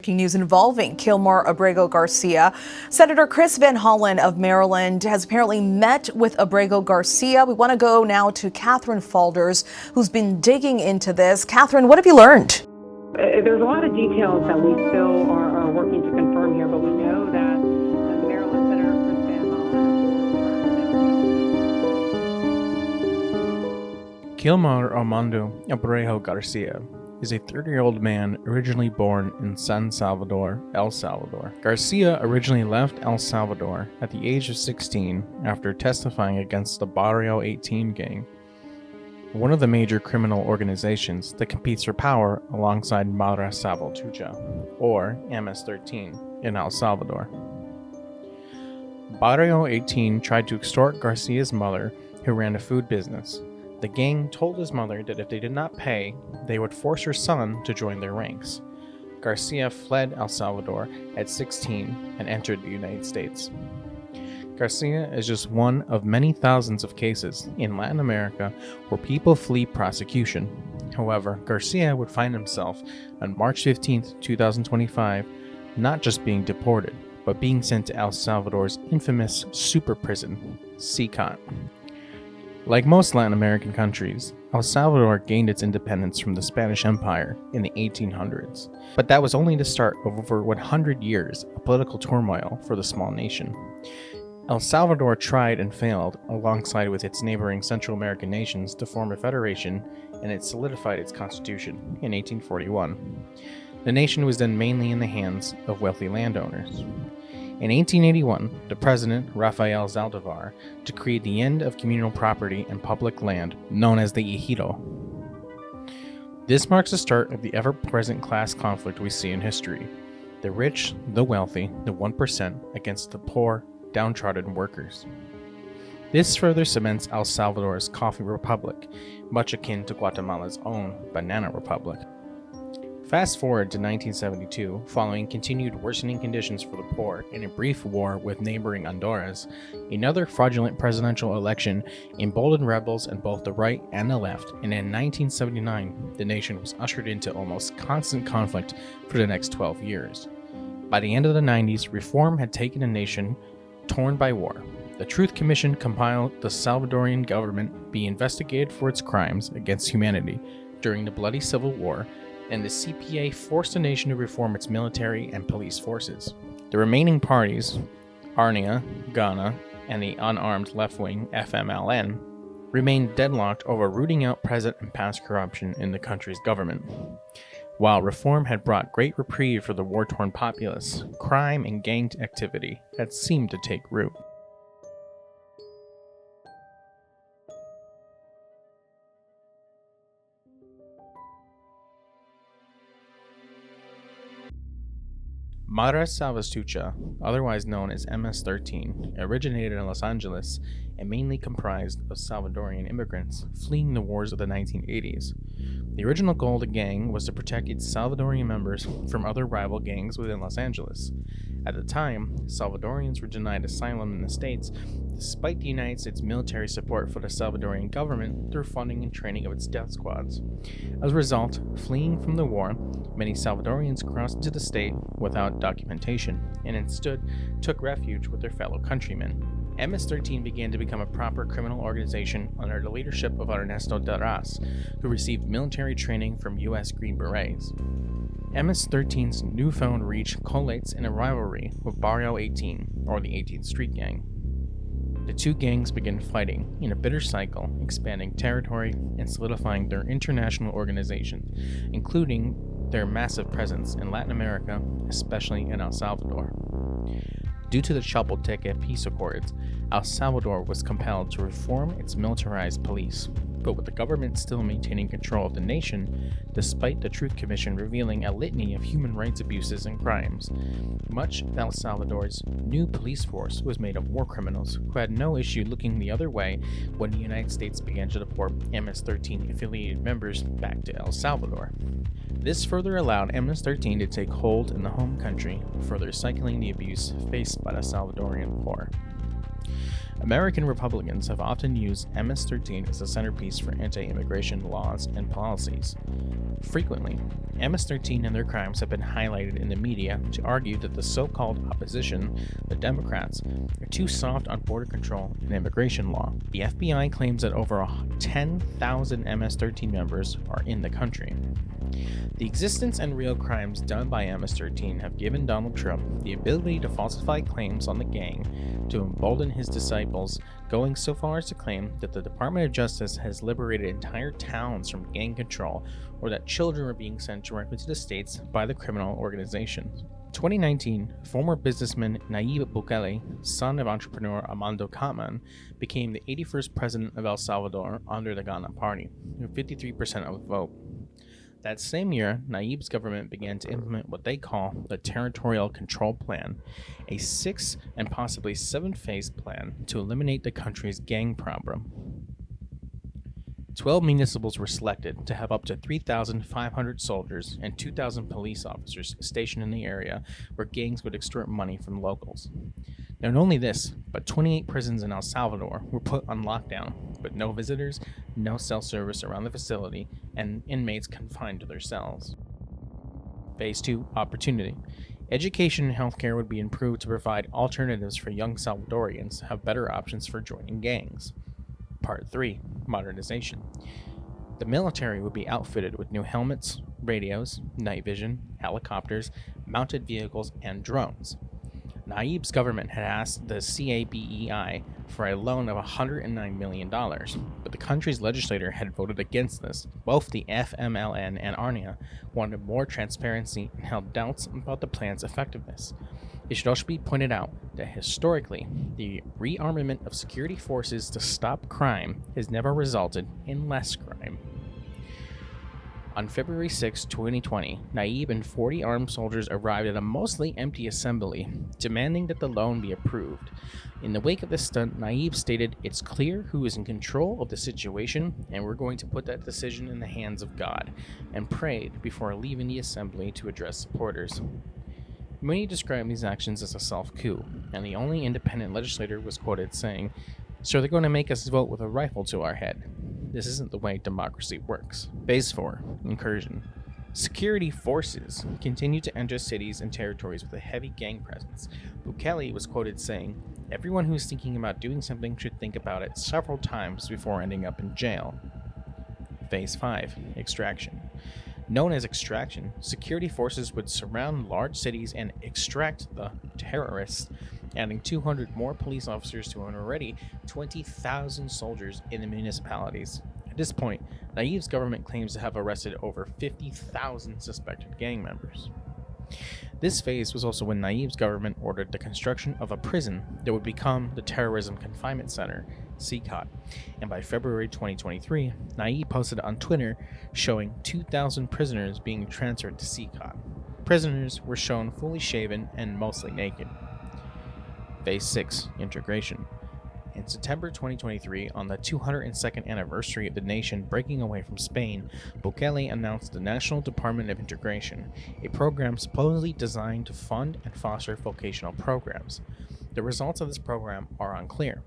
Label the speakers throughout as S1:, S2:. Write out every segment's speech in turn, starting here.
S1: breaking news involving Kilmar Abrego Garcia. Senator Chris Van Hollen of Maryland has apparently met with Abrego Garcia. We want to go now to Catherine Falders, who's been digging into this. Catherine, what have you learned?
S2: There's a lot of details that we still are working to confirm here, but we know that Maryland Senator Chris Van Hollen...
S3: Kilmar Armando Abrego Garcia is a 30-year-old man originally born in San Salvador, El Salvador. Garcia originally left El Salvador at the age of 16 after testifying against the Barrio 18 gang, one of the major criminal organizations that competes for power alongside Madre Salvatrucha, or MS-13, in El Salvador. Barrio 18 tried to extort Garcia's mother, who ran a food business. The gang told his mother that if they did not pay, they would force her son to join their ranks. Garcia fled El Salvador at 16 and entered the United States. Garcia is just one of many thousands of cases in Latin America where people flee prosecution. However, Garcia would find himself on March 15, 2025, not just being deported, but being sent to El Salvador's infamous super prison, CCOT. Like most Latin American countries, El Salvador gained its independence from the Spanish Empire in the 1800s, but that was only the start of over 100 years of political turmoil for the small nation. El Salvador tried and failed, alongside with its neighboring Central American nations, to form a federation, and it solidified its constitution in 1841. The nation was then mainly in the hands of wealthy landowners. In 1881, the president, Rafael Zaldivar, decreed the end of communal property and public land, known as the Ejido. This marks the start of the ever-present class conflict we see in history: the rich, the wealthy, the 1% against the poor, downtrodden workers. This further cements El Salvador's coffee republic, much akin to Guatemala's own banana republic. Fast forward to 1972, following continued worsening conditions for the poor and a brief war with neighboring Honduras, another fraudulent presidential election emboldened rebels on both the right and the left, and in 1979, the nation was ushered into almost constant conflict for the next 12 years. By the end of the 90s, reform had taken a nation torn by war. The Truth Commission compiled the Salvadorian government be investigated for its crimes against humanity during the bloody civil war, and the CPA forced the nation to reform its military and police forces. The remaining parties, ARNIA, Ghana, and the unarmed left-wing FMLN, remained deadlocked over rooting out present and past corruption in the country's government. While reform had brought great reprieve for the war-torn populace, crime and gang activity had seemed to take root. Madre Salvatrucha, otherwise known as MS-13, originated in Los Angeles and mainly comprised of Salvadorian immigrants fleeing the wars of the 1980s. The original goal of the gang was to protect its Salvadorian members from other rival gangs within Los Angeles. At the time, Salvadorians were denied asylum in the States, despite the United States military support for the Salvadorian government through funding and training of its death squads. As a result, fleeing from the war, many Salvadorians crossed into the state without documentation, and instead took refuge with their fellow countrymen. MS-13 began to become a proper criminal organization under the leadership of Ernesto Darras, who received military training from U.S. Green Berets. MS-13's newfound reach collates in a rivalry with Barrio 18, or the 18th Street Gang. The two gangs begin fighting in a bitter cycle, expanding territory and solidifying their international organization, including their massive presence in Latin America, especially in El Salvador. Due to the Chapultepec peace accords, El Salvador was compelled to reform its militarized police, but with the government still maintaining control of the nation, despite the Truth Commission revealing a litany of human rights abuses and crimes. Much of El Salvador's new police force was made of war criminals who had no issue looking the other way when the United States began to deport MS-13 affiliated members back to El Salvador. This further allowed MS-13 to take hold in the home country, further cycling the abuse faced by the Salvadorian poor. American Republicans have often used MS-13 as a centerpiece for anti-immigration laws and policies. Frequently, MS-13 and their crimes have been highlighted in the media to argue that the so-called opposition, the Democrats, are too soft on border control and immigration law. The FBI claims that over 10,000 MS-13 members are in the country. The existence and real crimes done by MS-13 have given Donald Trump the ability to falsify claims on the gang to embolden his disciples, going so far as to claim that the Department of Justice has liberated entire towns from gang control, or that children are being sent directly to the states by the criminal organizations. 2019, former businessman Nayib Bukele, son of entrepreneur Armando Catman, became the 81st president of El Salvador under the Ghana Party, with 53% of the vote. That same year, Nayib's government began to implement what they call the Territorial Control Plan, a 6 and possibly 7-phase plan to eliminate the country's gang problem. 12 municipals were selected to have up to 3,500 soldiers and 2,000 police officers stationed in the area where gangs would extort money from locals. Not only this, but 28 prisons in El Salvador were put on lockdown, with no visitors, no cell service around the facility, and inmates confined to their cells. Phase 2, Opportunity. Education and healthcare would be improved to provide alternatives for young Salvadorians to have better options for joining gangs. Part 3, Modernization. The military would be outfitted with new helmets, radios, night vision, helicopters, mounted vehicles, and drones. Nayib's government had asked the CABEI for a loan of $109 million, but the country's legislature had voted against this. Both the FMLN and ARNIA wanted more transparency and held doubts about the plan's effectiveness. It should also be pointed out that historically, the rearmament of security forces to stop crime has never resulted in less crime. On February 6, 2020, Nayib and 40 armed soldiers arrived at a mostly empty assembly, demanding that the loan be approved. In the wake of this stunt, Nayib stated, "It's clear who is in control of the situation, and we're going to put that decision in the hands of God," and prayed before leaving the assembly to address supporters. Many describe these actions as a self-coup, and the only independent legislator was quoted saying, "So they're going to make us vote with a rifle to our head. This isn't the way democracy works." Phase 4, Incursion. Security forces continue to enter cities and territories with a heavy gang presence. Bukele was quoted saying, "Everyone who's thinking about doing something should think about it several times before ending up in jail." Phase 5, Extraction. Known as extraction, security forces would surround large cities and extract the terrorists, adding 200 more police officers to an already 20,000 soldiers in the municipalities. At this point, Nayib's government claims to have arrested over 50,000 suspected gang members. This phase was also when Nayib's government ordered the construction of a prison that would become the Terrorism Confinement Center, CCOT, and by February 2023, Nayib posted on Twitter showing 2,000 prisoners being transferred to CCOT. Prisoners were shown fully shaven and mostly naked. Phase 6, Integration. In September 2023, on the 202nd anniversary of the nation breaking away from Spain, Bukele announced the National Department of Integration, a program supposedly designed to fund and foster vocational programs. The results of this program are unclear.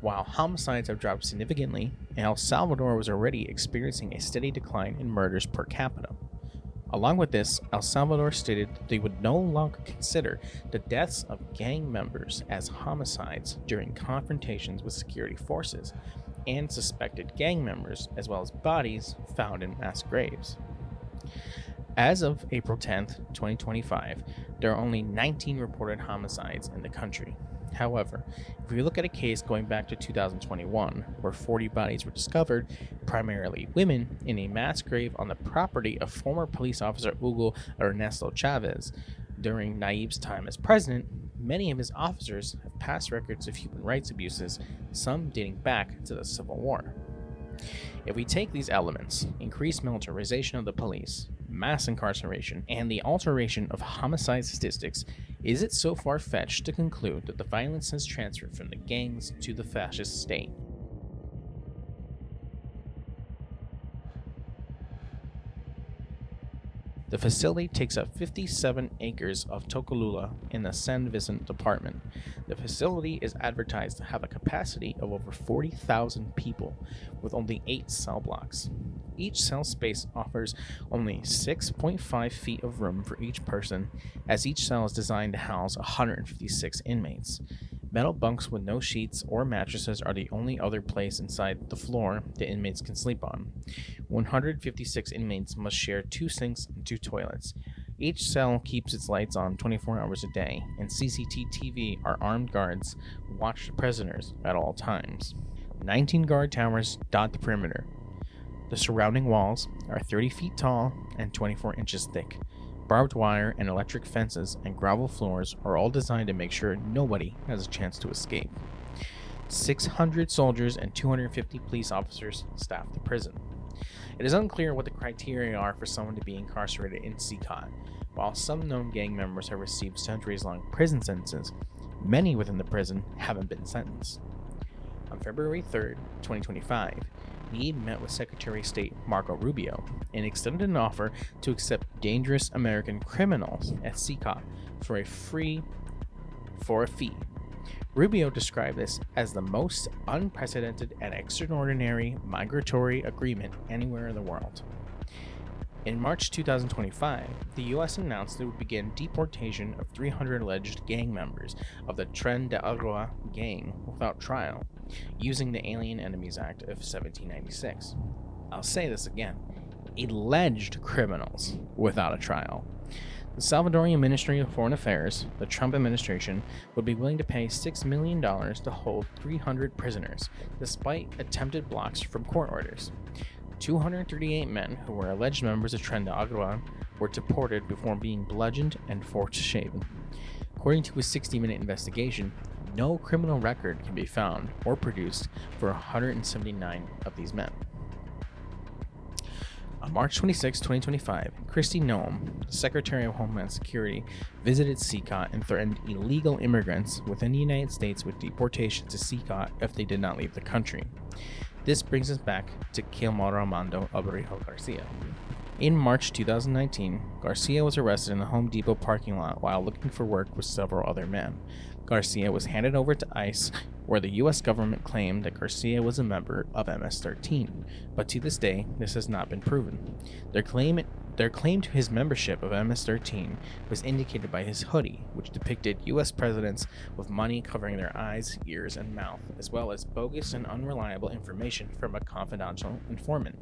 S3: While homicides have dropped significantly, El Salvador was already experiencing a steady decline in murders per capita. Along with this, El Salvador stated that they would no longer consider the deaths of gang members as homicides during confrontations with security forces and suspected gang members, as well as bodies found in mass graves. As of April 10, 2025, there are only 19 reported homicides in the country. However, if we look at a case going back to 2021, where 40 bodies were discovered, primarily women, in a mass grave on the property of former police officer Hugo Ernesto Chavez, during Nayib's time as president, many of his officers have past records of human rights abuses, some dating back to the Civil War. If we take these elements, increased militarization of the police, mass incarceration, and the alteration of homicide statistics, is it so far-fetched to conclude that the violence has transferred from the gangs to the fascist state? The facility takes up 57 acres of Toccolula in the San Vicente department. The facility is advertised to have a capacity of over 40,000 people, with only 8 cell blocks. Each cell space offers only 6.5 feet of room for each person, as each cell is designed to house 156 inmates. Metal bunks with no sheets or mattresses are the only other place inside the floor the inmates can sleep on. 156 inmates must share 2 sinks and 2 toilets. Each cell keeps its lights on 24 hours a day, and CCTV are armed guards who watch the prisoners at all times. 19 guard towers dot the perimeter. The surrounding walls are 30 feet tall and 24 inches thick. Barbed wire and electric fences and gravel floors are all designed to make sure nobody has a chance to escape. 600 soldiers and 250 police officers staff the prison. It is unclear what the criteria are for someone to be incarcerated in CCOT. While some known gang members have received centuries-long prison sentences, many within the prison haven't been sentenced. On February 3, 2025, Nayib met with Secretary of State Marco Rubio and extended an offer to accept dangerous American criminals at CCOT for a fee. Rubio described this as the most unprecedented and extraordinary migratory agreement anywhere in the world. In March 2025, the U.S. announced it would begin deportation of 300 alleged gang members of the Tren de Aragua gang without trial, using the Alien Enemies Act of 1796. I'll say this again: alleged criminals without a trial. The Salvadorian Ministry of Foreign Affairs, the Trump administration, would be willing to pay $6 million to hold 300 prisoners, despite attempted blocks from court orders. 238 men who were alleged members of Tren de Aragua were deported before being bludgeoned and forced shaven. According to a 60-minute investigation, no criminal record can be found or produced for 179 of these men. On March 26, 2025, Kristi Noem, the Secretary of Homeland Security, visited CCOT and threatened illegal immigrants within the United States with deportation to CCOT if they did not leave the country. This brings us back to Gilmar Armando Abrego Garcia. In March 2019, Garcia was arrested in the Home Depot parking lot while looking for work with several other men. Garcia was handed over to ICE, where the U.S. government claimed that Garcia was a member of MS-13, but to this day, this has not been proven. Their claim to his membership of MS-13 was indicated by his hoodie, which depicted U.S. presidents with money covering their eyes, ears, and mouth, as well as bogus and unreliable information from a confidential informant,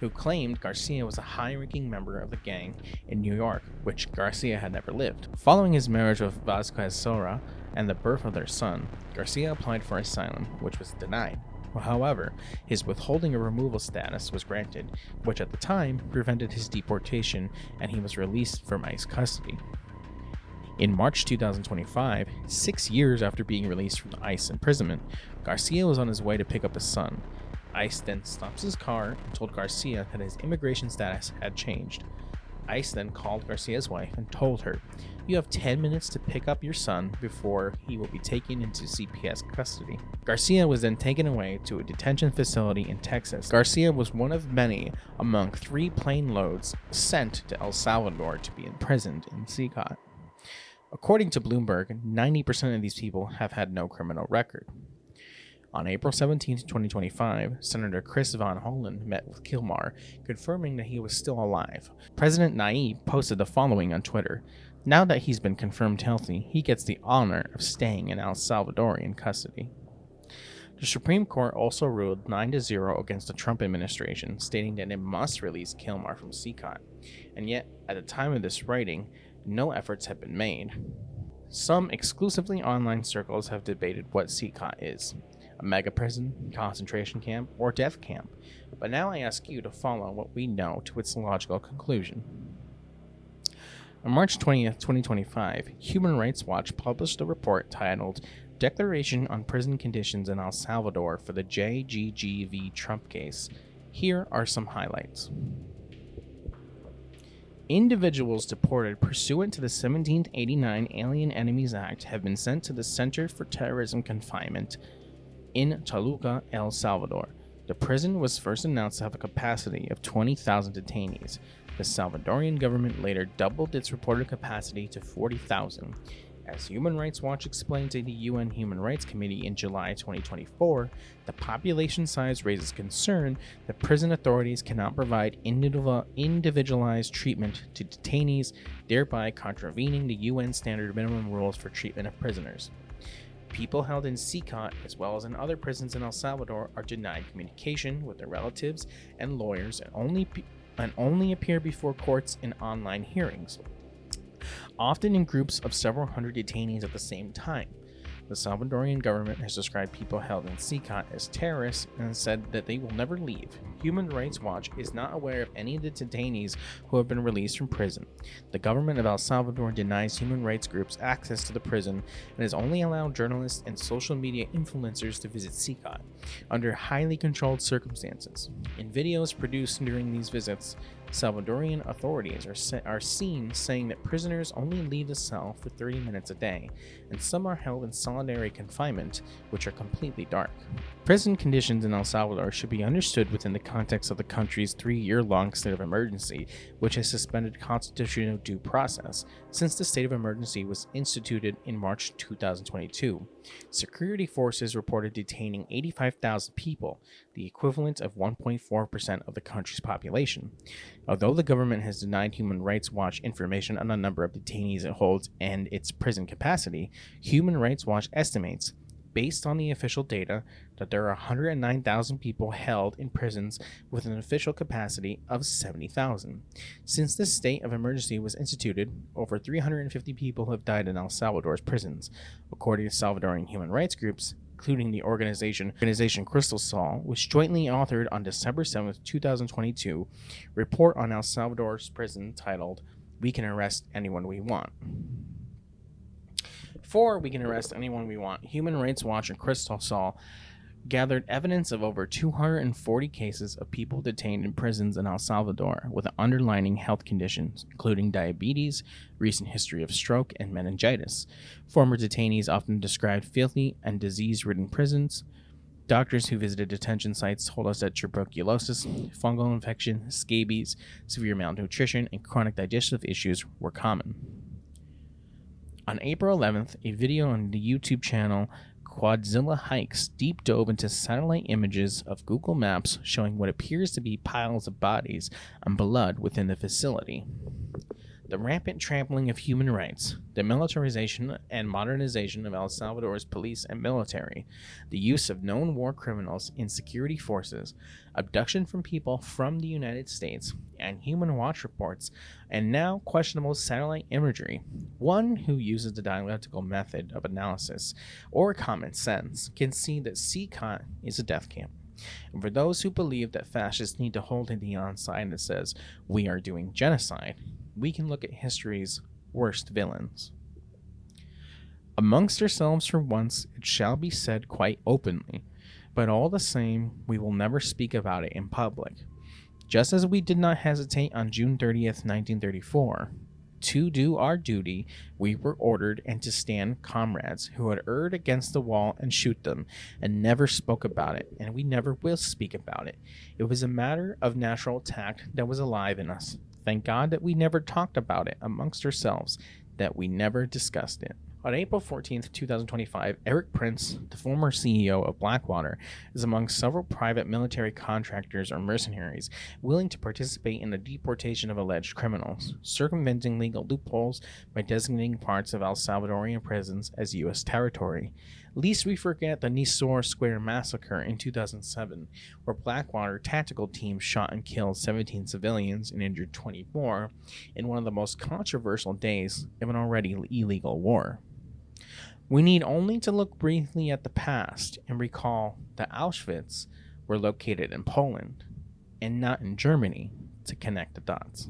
S3: who claimed Garcia was a high-ranking member of the gang in New York, which Garcia had never lived. Following his marriage with Vasquez Sora and the birth of their son, Garcia applied for asylum, which was denied. However, his withholding of removal status was granted, which at the time prevented his deportation, and he was released from ICE custody. In March 2025, 6 years after being released from the ICE imprisonment, Garcia was on his way to pick up his son. ICE then stops his car and told Garcia that his immigration status had changed. ICE then called Garcia's wife and told her, "You have 10 minutes to pick up your son before he will be taken into CPS custody." Garcia was then taken away to a detention facility in Texas. Garcia was one of many among 3 plane loads sent to El Salvador to be imprisoned in CCOT. According to Bloomberg, 90% of these people have had no criminal record. On April 17, 2025, Senator Chris Van Hollen met with Gilmar, confirming that he was still alive. President Nayib posted the following on Twitter: "Now that he's been confirmed healthy, he gets the honor of staying in El Salvadorian custody." The Supreme Court also ruled 9-0 against the Trump administration, stating that it must release Gilmar from CCOT. And yet, at the time of this writing, no efforts have been made. Some exclusively online circles have debated what CCOT is: a mega prison, concentration camp, or death camp. But now I ask you to follow what we know to its logical conclusion. On March 20th, 2025, Human Rights Watch published a report titled "Declaration on Prison Conditions in El Salvador for the JGGV Trump Case." Here are some highlights. Individuals deported pursuant to the 1789 Alien Enemies Act have been sent to the Center for Terrorism Confinement in Toluca, El Salvador. The prison was first announced to have a capacity of 20,000 detainees. The Salvadorian government later doubled its reported capacity to 40,000. As Human Rights Watch explained to the UN Human Rights Committee in July 2024, the population size raises concern that prison authorities cannot provide individualized treatment to detainees, thereby contravening the UN standard minimum rules for treatment of prisoners. People held in CCOT, as well as in other prisons in El Salvador, are denied communication with their relatives and lawyers and only appear before courts in online hearings, often in groups of several hundred detainees at the same time. The Salvadorian government has described people held in CCOT as terrorists and said that they will never leave. Human Rights Watch is not aware of any of the detainees who have been released from prison. The government of El Salvador denies human rights groups access to the prison and has only allowed journalists and social media influencers to visit CCOT under highly controlled circumstances. In videos produced during these visits, Salvadorian authorities are seen saying that prisoners only leave the cell for 30 minutes a day, and some are held in solitary confinement, which are completely dark. Prison conditions in El Salvador should be understood within the context of the country's 3-year-long state of emergency, which has suspended constitutional due process since the state of emergency was instituted in March 2022. Security forces reported detaining 85,000 people, the equivalent of 1.4% of the country's population. Although the government has denied Human Rights Watch information on the number of detainees it holds and its prison capacity, Human Rights Watch estimates, based on the official data, that there are 109,000 people held in prisons with an official capacity of 70,000. Since the state of emergency was instituted, over 350 people have died in El Salvador's prisons. According to Salvadorian human rights groups, including the organization Crystal Sol, which jointly authored on December 7, 2022, report on El Salvador's prison titled, "We Can Arrest Anyone We Want." For We Can Arrest Anyone We Want, Human Rights Watch and Crystal Sol gathered evidence of over 240 cases of people detained in prisons in El Salvador with underlying health conditions, including diabetes, recent history of stroke, and meningitis. Former detainees often described filthy and disease-ridden prisons. Doctors who visited detention sites told us that tuberculosis, fungal infection, scabies, severe malnutrition, and chronic digestive issues were common. On April 11th, a video on the YouTube channel Quadzilla Hikes deep dove into satellite images of Google Maps showing what appears to be piles of bodies and blood within the facility. The rampant trampling of human rights, the militarization and modernization of El Salvador's police and military, the use of known war criminals in security forces, abduction from people from the United States, and Human Watch reports, and now questionable satellite imagery. One who uses the dialectical method of analysis or common sense can see that CCOT is a death camp. And for those who believe that fascists need to hold a neon sign that says, "We are doing genocide," we can look at history's worst villains. Amongst ourselves for once, it shall be said quite openly, but all the same, we will never speak about it in public. Just as we did not hesitate on June 30th, 1934, to do our duty, we were ordered and to stand comrades who had erred against the wall and shoot them, and never spoke about it, and we never will speak about it. It was a matter of natural tact that was alive in us. Thank God that we never talked about it amongst ourselves, that we never discussed it. On April 14th, 2025, Eric Prince, the former CEO of Blackwater, is among several private military contractors or mercenaries willing to participate in the deportation of alleged criminals, circumventing legal loopholes by designating parts of El Salvadorian prisons as U.S. territory. Least we forget the Nisor Square massacre in 2007, where Blackwater tactical teams shot and killed 17 civilians and injured 24 in one of the most controversial days of an already illegal war. We need only to look briefly at the past and recall that Auschwitz were located in Poland and not in Germany to connect the dots.